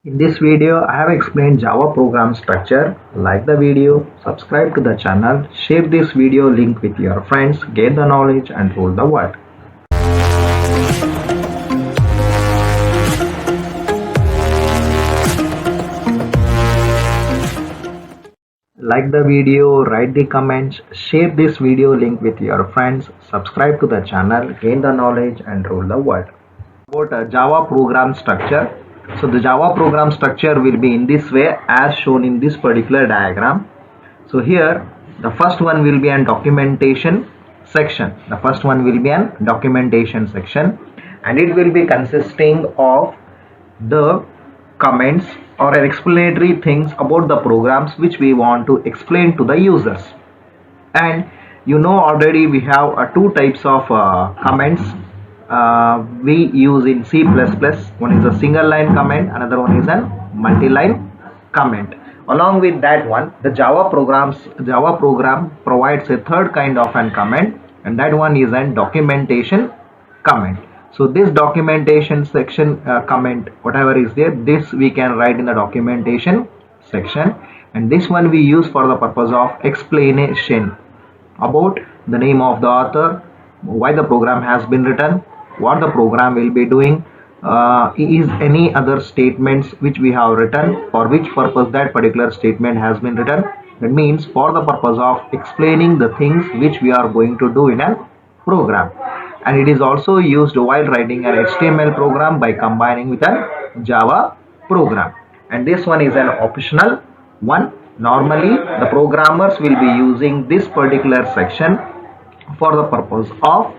In this video, I have explained Java program structure. Like the video, subscribe to the channel, share this video link with your friends, gain the knowledge and rule the world. Like the video, write the comments, share this video link with your friends, subscribe to the channel, gain the knowledge and rule the world. About Java program structure. So the Java program structure will be in this way as shown in this particular diagram. So here the first one will be an documentation section. The first one will be an documentation section, and it will be consisting of the comments or explanatory things about the programs which we want to explain to the users. And you know already we have two types of comments we use in C++. One is a single line comment, another one is a multi-line comment. Along with that one, the Java program provides a third kind of an comment, and that one is a documentation comment. So this documentation section comment, whatever is there, this we can write in the documentation section, and this one we use for the purpose of explanation about the name of the author, why the program has been written, what the program will be doing, is any other statements which we have written, for which purpose that particular statement has been written. That means for the purpose of explaining the things which we are going to do in a program. And it is also used while writing an HTML program by combining with a Java program. And this one is an optional one. Normally the programmers will be using this particular section for the purpose of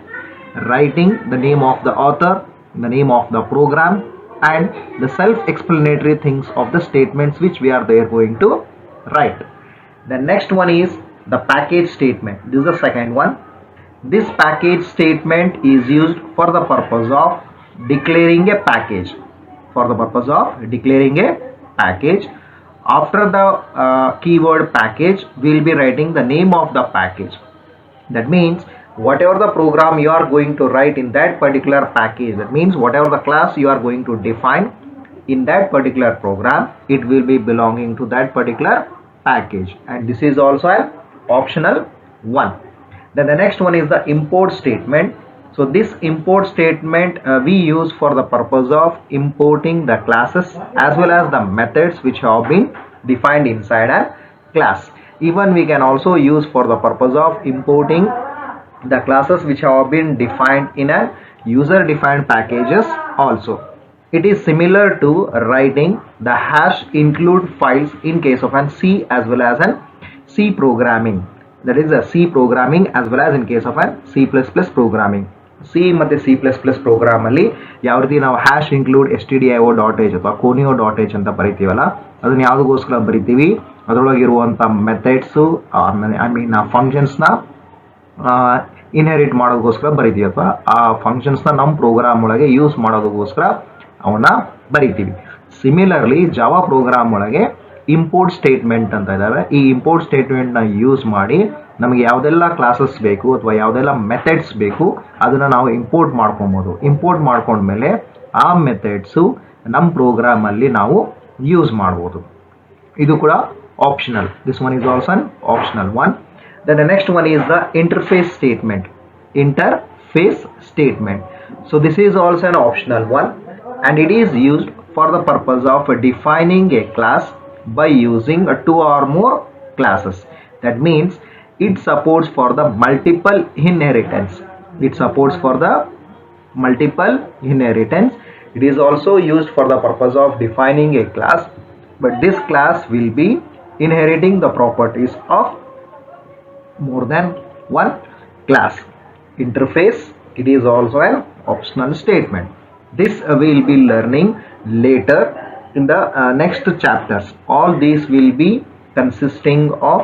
writing the name of the author, the name of the program, and the self-explanatory things of the statements which we are there going to write. The next one is the package statement. This is the second one. This package statement is used for the purpose of declaring a package. For the purpose of declaring a package. After the keyword package, we will be writing the name of the package. That means whatever the program you are going to write in that particular package, that means whatever the class you are going to define in that particular program, it will be belonging to that particular package. And this is also an optional one. Then the next one is the import statement. So this import statement we use for the purpose of importing the classes as well as the methods which have been defined inside a class. Even we can also use for the purpose of importing the classes which have been defined in a user defined packages also. It is similar to writing the hash include files in case of an C as well as an C programming. That is a C programming as well as in case of an C++ programming. C ಮತ್ತು C++ program ಅಲ್ಲಿ ಯಾವ ರೀತಿ ನಾವು hash include stdio.h ಅಥವಾ conio.h ಅಂತ ಬರಿತೀವಲ್ಲ, ಅದನ್ನ ಯಾವುದಕ್ಕೋಸ್ಕರ ಬರಿತೀವಿ, ಅದರೊಳಗಿರುವಂಥ methods I mean ಆ ಫಂಕ್ಷನ್ಸ್ನ ಇನ್ಹೆರಿಟ್ ಮಾಡೋದಕ್ಕೋಸ್ಕರ ಬರಿತೀವಿ, ಅಥವಾ ಆ ಫಂಕ್ಷನ್ಸ್ನ ನಮ್ಮ ಪ್ರೋಗ್ರಾಮ್ ಒಳಗೆ ಯೂಸ್ ಮಾಡೋದಕ್ಕೋಸ್ಕರ ಅವನ್ನ ಬರಿತೀವಿ. ಸಿಮಿಲರ್ಲಿ ಜಾವಾ ಪ್ರೋಗ್ರಾಮ್ ಒಳಗೆ ಇಂಪೋರ್ಟ್ ಸ್ಟೇಟ್ಮೆಂಟ್ ಅಂತ ಇದ್ದಾವೆ. ಈ ಇಂಪೋರ್ಟ್ ಸ್ಟೇಟ್ಮೆಂಟ್ನ ಯೂಸ್ ಮಾಡಿ ನಮಗೆ ಯಾವುದೆಲ್ಲ ಕ್ಲಾಸಸ್ ಬೇಕು ಅಥವಾ ಯಾವುದೆಲ್ಲ ಮೆಥಡ್ಸ್ ಬೇಕು ಅದನ್ನು ನಾವು ಇಂಪೋರ್ಟ್ ಮಾಡ್ಕೊಬೋದು. ಇಂಪೋರ್ಟ್ ಮಾಡ್ಕೊಂಡ್ಮೇಲೆ ಆ ಮೆಥಡ್ಸು ನಮ್ಮ ಪ್ರೋಗ್ರಾಮಲ್ಲಿ ನಾವು ಯೂಸ್ ಮಾಡ್ಬೋದು. ಇದು ಕೂಡ optional. This one is also an optional one. Then the next one is the interface statement. Interface statement. So this is also an optional one, and it is used for the purpose of defining a class by using two or more classes. That means it supports for the multiple inheritance. It supports for the multiple inheritance. It is also used for the purpose of defining a class, but this class will be inheriting the properties of more than one class. Interface, it is also an optional statement. This we will be learning later in the next chapters. All these will be consisting of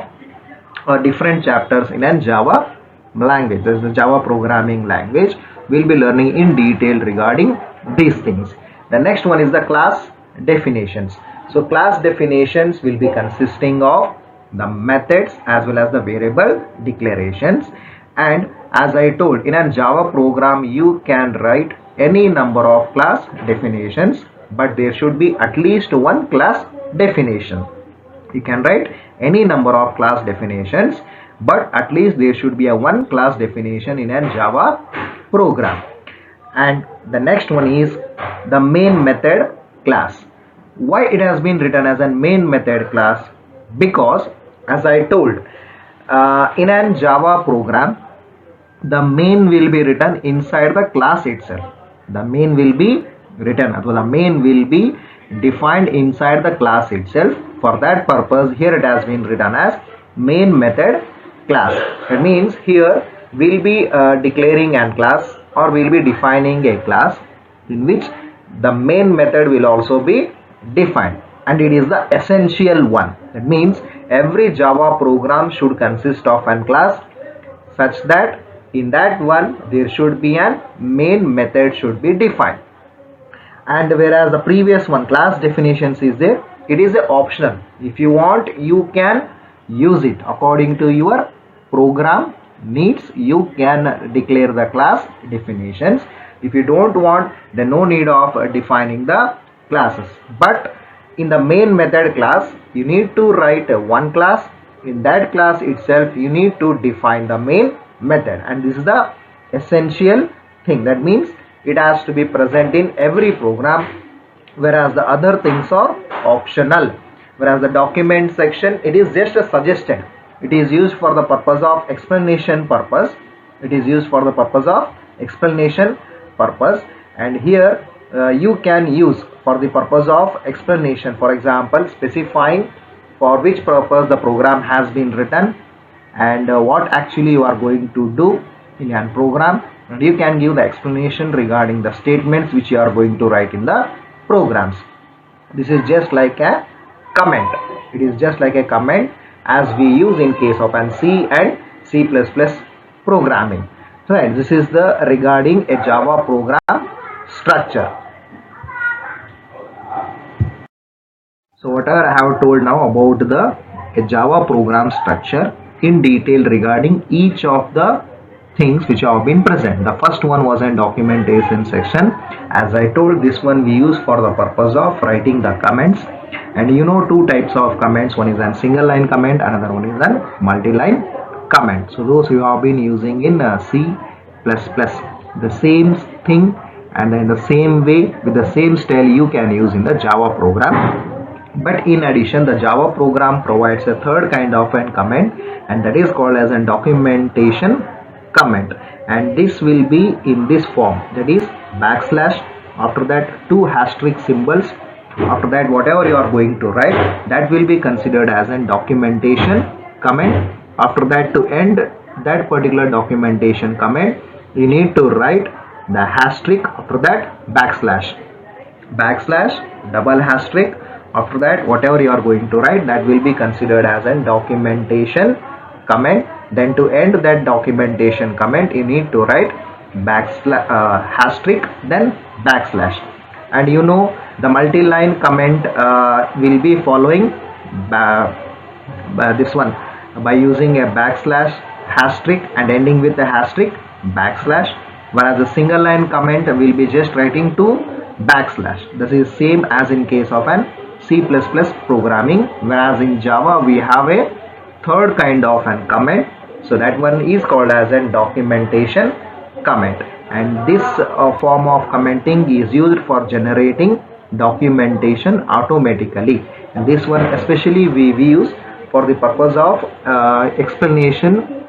different chapters in a Java language. This is the Java programming language. We will be learning in detail regarding these things. The next one is the class definitions. So class definitions will be consisting of the methods as well as the variable declarations. And as I told, in a Java program you can write any number of class definitions but there should be at least one class definition. You can write any number of class definitions, but at least there should be a one class definition in a Java program. And the next one is the main method class. Why it has been written as a main method class? Because as I told, in a Java program, the main will be written inside the class itself. The main will be written, or the main will be defined inside the class itself. For that purpose, here it has been written as main method class. That means here we'll be declaring a class, or we'll be defining a class in which the main method will also be defined, and it is the essential one. That means every Java program should consist of a class such that in that one there should be a main method should be defined. And whereas the previous one, class definitions, is there, it is optional. If you want, you can use it according to your program needs. You can declare the class definitions. If you don't want, then no need of defining the classes. But in the main method class, you need to write one class. In that class itself, you need to define the main method, and this is the essential thing. That means it has to be present in every program, whereas the other things are optional. Whereas the document section, it is just a suggested. It is used for the purpose of explanation purpose. It is used for the purpose of explanation purpose, and here you can use for the purpose of explanation. For example, specifying for which purpose the program has been written, and what actually you are going to do in a program, and you can give the explanation regarding the statements which you are going to write in the programs. This is just like a comment. It is just like a comment as we use in case of an C and C++ programming. Right, this is the regarding a Java program structure. So whatever I have told now about a Java program structure in detail regarding each of the things which have been present. The first one was a documentation section. As I told, this one we use for the purpose of writing the comments. And you know, two types of comments. One is a single line comment, another one is a multi-line comment. So those you have been using in C++. The same thing, and in the same way, with the same style, you can use in the Java program. But in addition, the Java program provides a third kind of a comment, and that is called as a documentation comment. And this will be in this form, that is backslash, after that two asterisk symbols, after that whatever you are going to write, that will be considered as a documentation comment. After that, to end that particular documentation comment, you need to write the asterisk, after that backslash, double asterisk, after that whatever you are going to write, that will be considered as a documentation comment. Then to end that documentation comment, you need to write asterisk, then backslash. And you know, the multi-line comment will be following this one by using a backslash, asterisk, and ending with the asterisk, backslash, whereas the single line comment will be just writing to backslash. This is same as in case of an C++ programming, whereas in Java we have a third kind of an comment. So that one is called as a documentation comment, and this form of commenting is used for generating documentation automatically. And this one especially we use for the purpose of explanation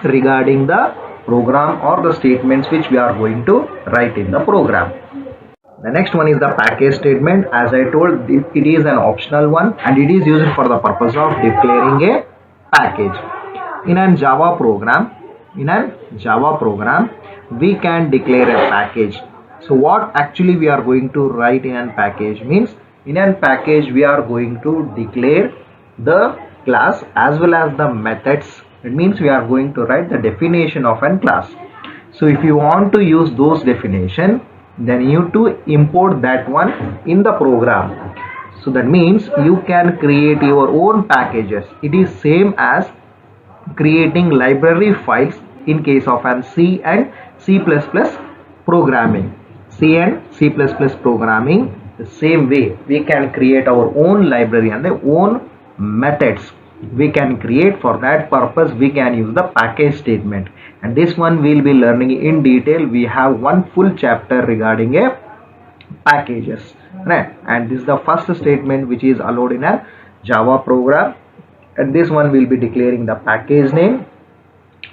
regarding the program or the statements which we are going to write in the program. The next one is the package statement. As I told, it is an optional one, and it is used for the purpose of declaring a package. In a Java program, we can declare a package. So what actually we are going to write in a package means, in a package we are going to declare the class as well as the methods. It means we are going to write the definition of a class. So if you want to use those definition, then you need to import that one in the program. So that means you can create your own packages. It is same as creating library files in case of an C and C++ programming. C and C++ programming, The same way we can create our own library and the own methods we can create. For that purpose we can use the package statement, and this one we'll be learning in detail. We have one full chapter regarding a packages, right? And this is the first statement which is allowed in a Java program, and this one will be declaring the package name,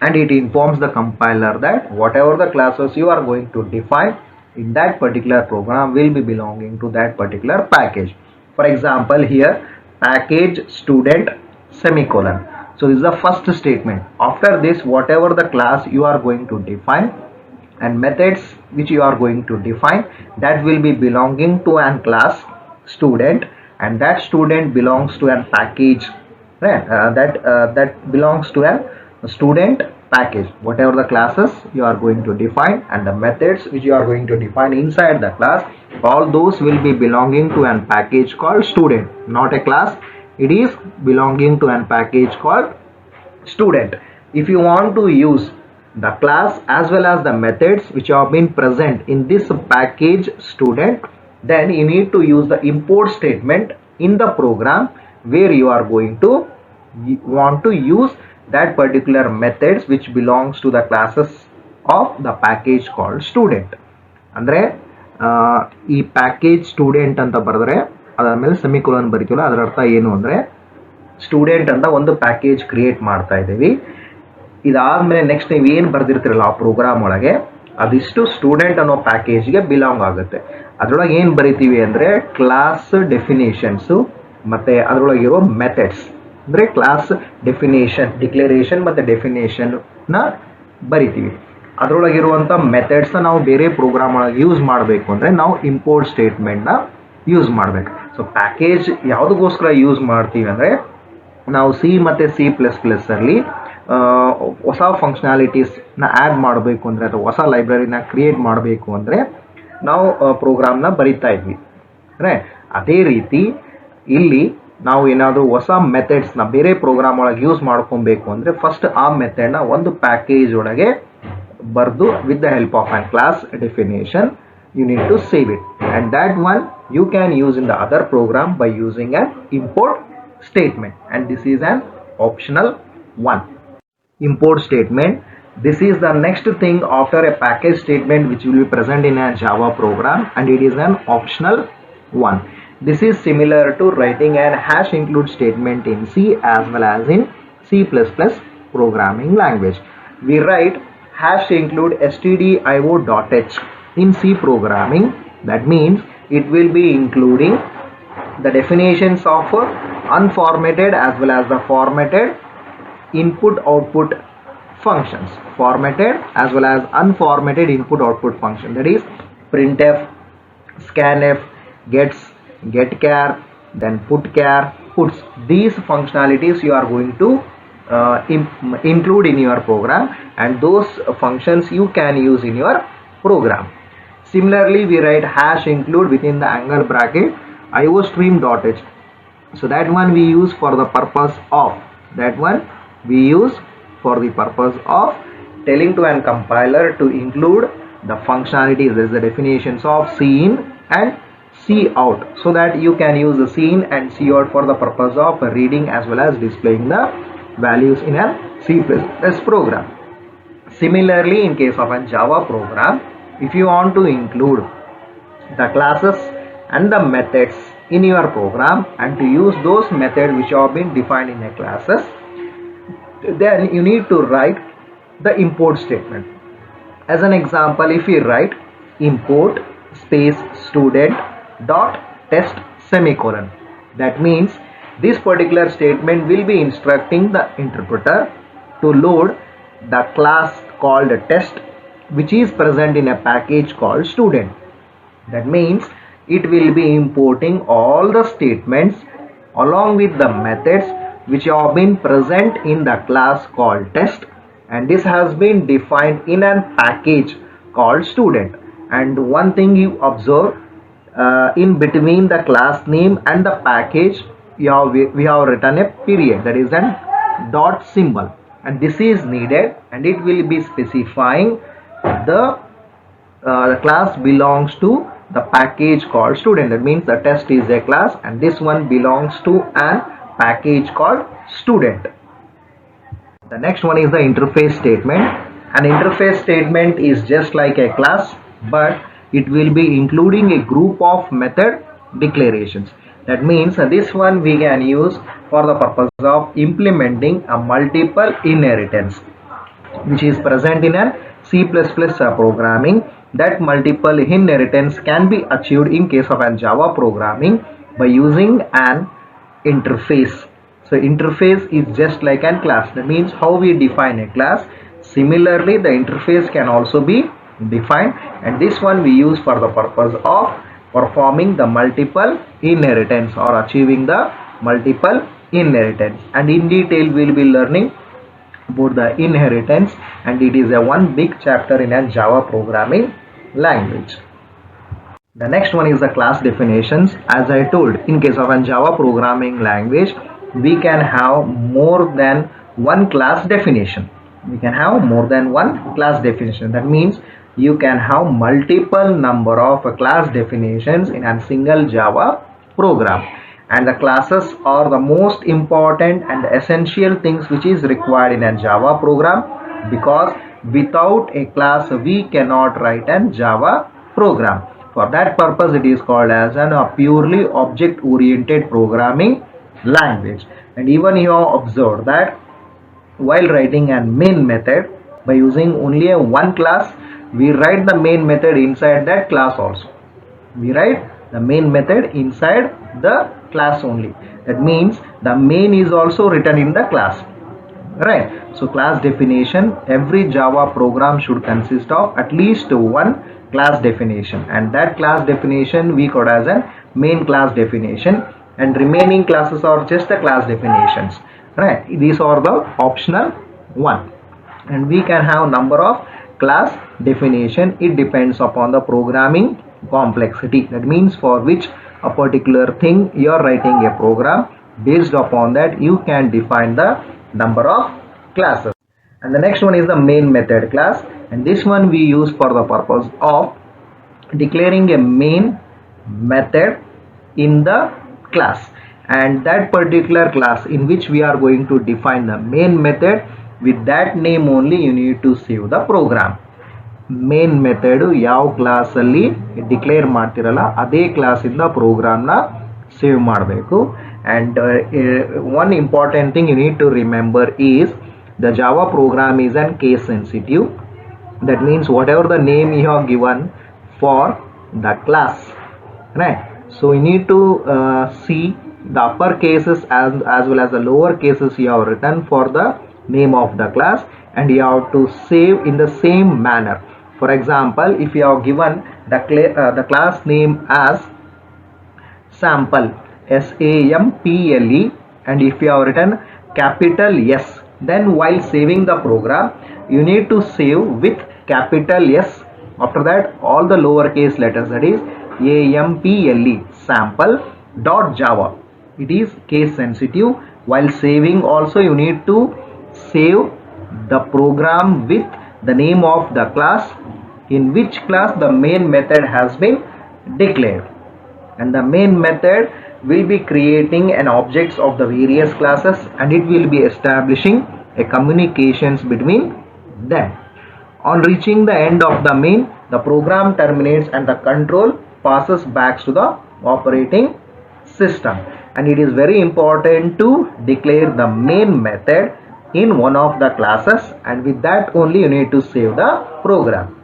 and it informs the compiler that whatever the classes you are going to define in that particular program will be belonging to that particular package. For example, here package student semicolon. So this is the first statement. After this, whatever the class you are going to define and methods which you are going to define, that will be belonging to an class student, and that student belongs to an package, right? That belongs to a student package. Whatever the classes you are going to define and the methods which you are going to define inside the class, all those will be belonging to an package called student, not a class. It is belonging to an package called student. If you want to use the class as well as the methods which have been present in this package student, then you need to use the import statement in the program where you are going to want to use that particular methods which belongs to the classes of the package called student. ಅಂದ್ರೆ ಈ package student ಅಂತ ಬರೆದ್ರೆ ಅದರ ಮೇಲೆ semicolon ಬರೀತೀವಲ್ಲ, ಅದರ ಅರ್ಥ ಏನು ಅಂದರೆ ಸ್ಟೂಡೆಂಟ್ ಅಂತ ಒಂದು ಪ್ಯಾಕೇಜ್ ಕ್ರಿಯೇಟ್ ಮಾಡ್ತಾ ಇದ್ದೀವಿ. ಇದಾದ್ಮೇಲೆ ನೆಕ್ಸ್ಟ್ ನೀವು ಏನು ಬರೆದಿರ್ತೀರಲ್ಲ ಆ ಪ್ರೋಗ್ರಾಮ್ ಒಳಗೆ, ಅದಿಷ್ಟು ಸ್ಟೂಡೆಂಟ್ ಅನ್ನೋ ಪ್ಯಾಕೇಜ್ಗೆ ಬಿಲಾಂಗ್ ಆಗುತ್ತೆ. ಅದರೊಳಗೆ ಏನು ಬರಿತೀವಿ ಅಂದರೆ ಕ್ಲಾಸ್ ಡೆಫಿನೇಷನ್ಸು ಮತ್ತು ಅದರೊಳಗಿರೋ ಮೆಥಡ್ಸ್, ಅಂದರೆ ಕ್ಲಾಸ್ ಡೆಫಿನೇಷನ್ ಡಿಕ್ಲರೇಷನ್ ಮತ್ತು ಡೆಫಿನೇಷನ್ನ ಬರಿತೀವಿ. ಅದರೊಳಗಿರುವಂಥ ಮೆಥಡ್ಸ್ನ ನಾವು ಬೇರೆ ಪ್ರೋಗ್ರಾಮ್ ಒಳಗೆ ಯೂಸ್ ಮಾಡಬೇಕು ಅಂದರೆ ನಾವು ಇಂಪೋರ್ಟ್ ಸ್ಟೇಟ್ಮೆಂಟ್ನ ಯೂಸ್ ಮಾಡಬೇಕು. ಸೊ ಪ್ಯಾಕೇಜ್ ಯಾವುದಕ್ಕೋಸ್ಕರ ಯೂಸ್ ಮಾಡ್ತೀವಿ ಅಂದರೆ ನಾವು ಸಿ ಮತ್ತು C++ಅಲ್ಲಿ ಹೊಸ ಫಂಕ್ಷನಾಲಿಟೀಸ್ನ ಆ್ಯಡ್ ಮಾಡಬೇಕು ಅಂದರೆ ಅಥವಾ ಹೊಸ ಲೈಬ್ರರಿನ ಕ್ರಿಯೇಟ್ ಮಾಡಬೇಕು ಅಂದರೆ ನಾವು ಪ್ರೋಗ್ರಾಮ್ನ ಬರಿತಾ ಇದ್ವಿ. ಅದೇ ರೀತಿ ಇಲ್ಲಿ ನಾವು ಏನಾದರೂ ಹೊಸ ಮೆಥಡ್ಸ್ನ ಬೇರೆ ಪ್ರೋಗ್ರಾಮ್ ಒಳಗೆ ಯೂಸ್ ಮಾಡ್ಕೊಬೇಕು ಅಂದರೆ ಫಸ್ಟ್ ಆ ಮೆಥಡ್ನ ಒಂದು ಪ್ಯಾಕೇಜ್ ಒಳಗೆ ಬರೆದು with the help of on class definition you need to save it, and that one you can use in the other program by using an import statement, and this is an optional one. Import statement, this is the next thing after a package statement which will be present in a Java program, and it is an optional one. This is similar to writing an hash include statement in C as well as in C++ programming language. We write hash include stdio.h in C programming. That means it will be including the definitions of unformatted as well as the formatted input output functions, formatted as well as unformatted input output function, that is printf, scanf, gets, getchar, then putchar, puts. These functionalities you are going to include in your program, and those functions you can use in your program. Similarly, we write hash include within the angle bracket iostream.h. So that one we use for the purpose of telling to an compiler to include the functionalities, that is the definitions of cin and cout, so that you can use the cin and cout for the purpose of reading as well as displaying the values in a C++ program. Similarly, in case of a Java program, if you want to include the classes and the methods in your program and to use those methods which have been defined in the classes, then you need to write the import statement. As an example, if we write import space student dot test semicolon, that means this particular statement will be instructing the interpreter to load the class called test which is present in a package called student. That means it will be importing all the statements along with the methods which have been present in the class called test, and this has been defined in a package called student. And one thing you observe, in between the class name and the package we have written a period, that is a dot symbol, and this is needed, and it will be specifying the class belongs to the package called student. That means the test is a class and this one belongs to an package called student. The next one is the interface statement. An interface statement is just like a class, but it will be including a group of method declarations. That means this one we can use for the purpose of implementing a multiple inheritance, which is present in a C++ programming. That multiple inheritance can be achieved in case of a Java programming by using an interface. So interface is just like a class. That means how we define a class. Similarly, the interface can also be defined, and this one we use for the purpose of performing the multiple inheritance or achieving the multiple inheritance. And in detail we will be learning about the inheritance, and it is a one big chapter in a Java programming language. The next one is the class definitions. As I told, in case of a Java programming language, we can have more than one class definition. We can have more than one class definition. That means you can have multiple number of class definitions in a single Java program. And the classes are the most important and essential things which is required in a Java program, because without a class we cannot write a Java program. For that purpose it is called as a purely object oriented programming language. And even you have observed that while writing a main method, by using only a one class, we write the main method inside that class also. We write the main method inside the class only. That means the main is also written in the class, right? So class definition, every Java program should consist of at least one class definition, and that class definition we call as a main class definition, and remaining classes are just the class definitions, right? These are the optional one. And we can have number of class definition. It depends upon the programming complexity. That means for which a particular thing you are writing a program, based upon that you can define the number of classes. And the next one is the main method class, and this one we use for the purpose of declaring a main method in the class. And that particular class in which we are going to define the main method, with that name only you need to save the program. Main method ಯಾವ class ಅಲ್ಲಿ declare ಮಾಡ್ತಿರಲ್ಲ ಅದೇ class ಇಂದ program ನ save ಮಾಡಬೇಕು. And one important thing you need to remember is the Java program is an case sensitive. That means whatever the name you have given for the class, right? So you need to see the upper cases as well as the lower cases you have written for the name of the class, and you have to save in the same manner. For example, if you have given the class name as sample, SAMPLE, and if you have written capital S, then while saving the program you need to save with capital S. After that all the lowercase letters, that is AMPLE, sample.java. It is case sensitive. While saving also you need to save the program with the name of the class in which class the main method has been declared. And the main method will be creating an objects of the various classes, and it will be establishing a communications between them. On reaching the end of the main, the program terminates and the control passes back to the operating system. And it is very important to declare the main method in one of the classes, and with that only you need to save the program.